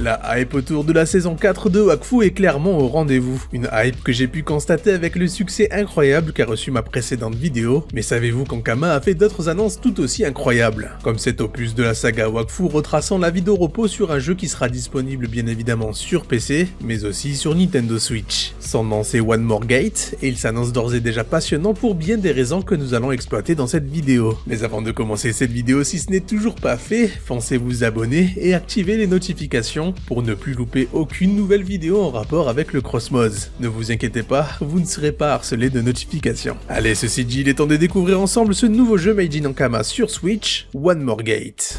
La hype autour de la saison 4 de Wakfu est clairement au rendez-vous. Une hype que j'ai pu constater avec le succès incroyable qu'a reçu ma précédente vidéo, mais savez-vous qu'Ankama a fait d'autres annonces tout aussi incroyables, comme cet opus de la saga Wakfu retraçant la vie d'Oropo sur un jeu qui sera disponible bien évidemment sur PC, mais aussi sur Nintendo Switch. Son nom c'est One More Gate, et il s'annonce d'ores et déjà passionnant pour bien des raisons que nous allons exploiter dans cette vidéo. Mais avant de commencer cette vidéo, si ce n'est toujours pas fait, foncez vous abonner et activez les notifications pour ne plus louper aucune nouvelle vidéo en rapport avec le Crossmods. Ne vous inquiétez pas, vous ne serez pas harcelé de notifications. Allez, ceci dit, il est temps de découvrir ensemble ce nouveau jeu made in Ankama sur Switch, One More Gate.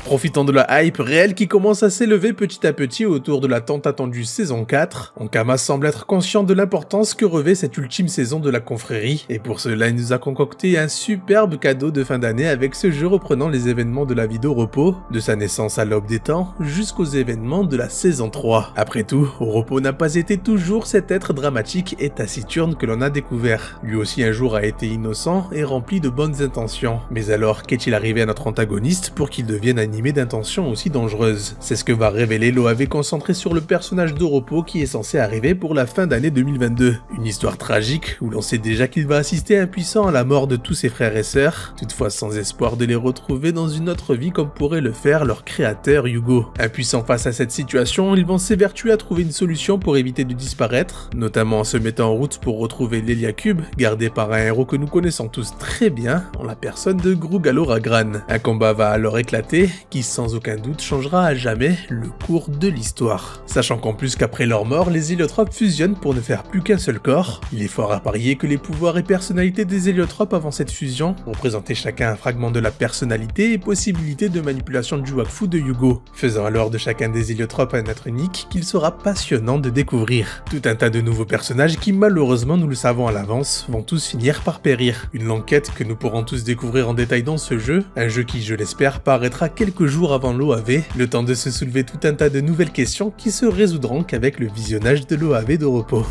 Profitant de la hype réelle qui commence à s'élever petit à petit autour de la tant attendue saison 4, Ankama semble être conscient de l'importance que revêt cette ultime saison de la confrérie, et pour cela il nous a concocté un superbe cadeau de fin d'année avec ce jeu reprenant les événements de la vie d'Oropo, de sa naissance à l'aube des temps, jusqu'aux événements de la saison 3. Après tout, Oropo n'a pas été toujours cet être dramatique et taciturne que l'on a découvert. Lui aussi un jour a été innocent et rempli de bonnes intentions. Mais alors, qu'est-il arrivé à notre antagoniste pour qu'il devienne animé d'intentions aussi dangereuses? C'est ce que va révéler l'OAV concentré sur le personnage d'Oropo qui est censé arriver pour la fin d'année 2022. Une histoire tragique où l'on sait déjà qu'il va assister impuissant à la mort de tous ses frères et sœurs, toutefois sans espoir de les retrouver dans une autre vie comme pourrait le faire leur créateur Yugo. Impuissant face à cette situation, ils vont s'évertuer à trouver une solution pour éviter de disparaître, notamment en se mettant en route pour retrouver l'Elia Cube, gardé par un héros que nous connaissons tous très bien, en la personne de Grugalo Ragran. Un combat va alors éclater, qui sans aucun doute changera à jamais le cours de l'histoire. Sachant qu'en plus qu'après leur mort, les héliotropes fusionnent pour ne faire plus qu'un seul corps, il est fort à parier que les pouvoirs et personnalités des héliotropes avant cette fusion représentaient chacun un fragment de la personnalité et possibilité de manipulation du Wakfu de Yugo, faisant alors de chacun des héliotropes un être unique qu'il sera passionnant de découvrir. Tout un tas de nouveaux personnages qui malheureusement, nous le savons à l'avance, vont tous finir par périr. Une longue quête que nous pourrons tous découvrir en détail dans ce jeu, un jeu qui, je l'espère, paraîtra quelques jours avant l'OAV, le temps de se soulever tout un tas de nouvelles questions qui se résoudront qu'avec le visionnage de l'OAV d'Oropo.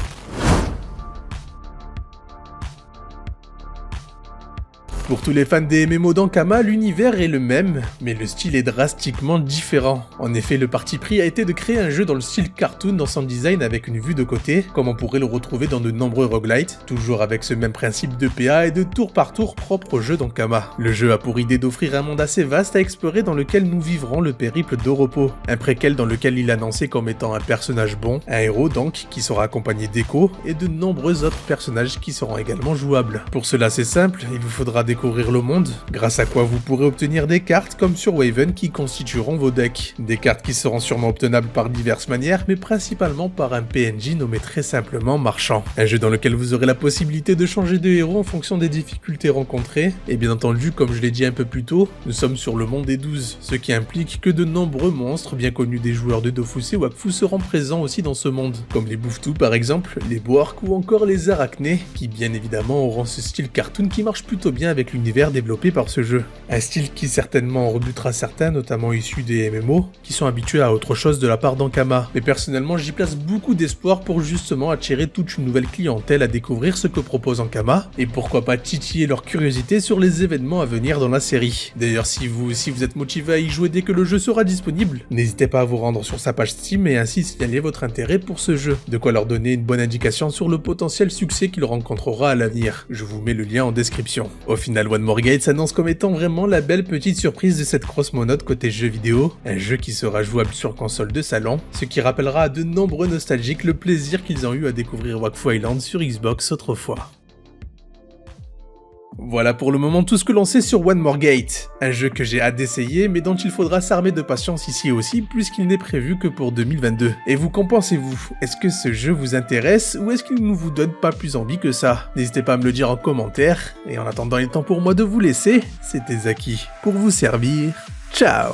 Pour tous les fans des MMO d'Ankama, l'univers est le même, mais le style est drastiquement différent. En effet, le parti pris a été de créer un jeu dans le style cartoon dans son design avec une vue de côté, comme on pourrait le retrouver dans de nombreux roguelites, toujours avec ce même principe de PA et de tour par tour propre au jeu d'Ankama. Le jeu a pour idée d'offrir un monde assez vaste à explorer dans lequel nous vivrons le périple d'Oropo, un préquel dans lequel il est annoncé comme étant un personnage bon, un héros donc, qui sera accompagné d'Echo, et de nombreux autres personnages qui seront également jouables. Pour cela c'est simple, il vous faudra découvrir le monde, grâce à quoi vous pourrez obtenir des cartes comme sur Waven qui constitueront vos decks. Des cartes qui seront sûrement obtenables par diverses manières, mais principalement par un PNJ nommé très simplement Marchand. Un jeu dans lequel vous aurez la possibilité de changer de héros en fonction des difficultés rencontrées, et bien entendu, comme je l'ai dit un peu plus tôt, nous sommes sur le monde des 12, ce qui implique que de nombreux monstres bien connus des joueurs de Dofus et Wakfu seront présents aussi dans ce monde, comme les Bouffetous par exemple, les Boarks ou encore les Arachnés, qui bien évidemment auront ce style cartoon qui marche plutôt bien avec l'univers développé par ce jeu. Un style qui certainement en rebutera certains, notamment issus des MMO, qui sont habitués à autre chose de la part d'Ankama. Mais personnellement, j'y place beaucoup d'espoir pour justement attirer toute une nouvelle clientèle à découvrir ce que propose Ankama, et pourquoi pas titiller leur curiosité sur les événements à venir dans la série. D'ailleurs, si vous êtes motivé à y jouer dès que le jeu sera disponible, n'hésitez pas à vous rendre sur sa page Steam et ainsi signaler votre intérêt pour ce jeu. De quoi leur donner une bonne indication sur le potentiel succès qu'il rencontrera à l'avenir. Je vous mets le lien en description. Au final, One More Gate s'annonce comme étant vraiment la belle petite surprise de cette Crossmods côté jeu vidéo, un jeu qui sera jouable sur console de salon, ce qui rappellera à de nombreux nostalgiques le plaisir qu'ils ont eu à découvrir Wakfu Island sur Xbox autrefois. Voilà pour le moment tout ce que l'on sait sur One More Gate, un jeu que j'ai hâte d'essayer mais dont il faudra s'armer de patience ici aussi puisqu'il n'est prévu que pour 2022. Et vous, qu'en pensez-vous? Est-ce que ce jeu vous intéresse ou est-ce qu'il ne vous donne pas plus envie que ça? N'hésitez pas à me le dire en commentaire, et en attendant il est temps pour moi de vous laisser, c'était Zaki pour vous servir, ciao.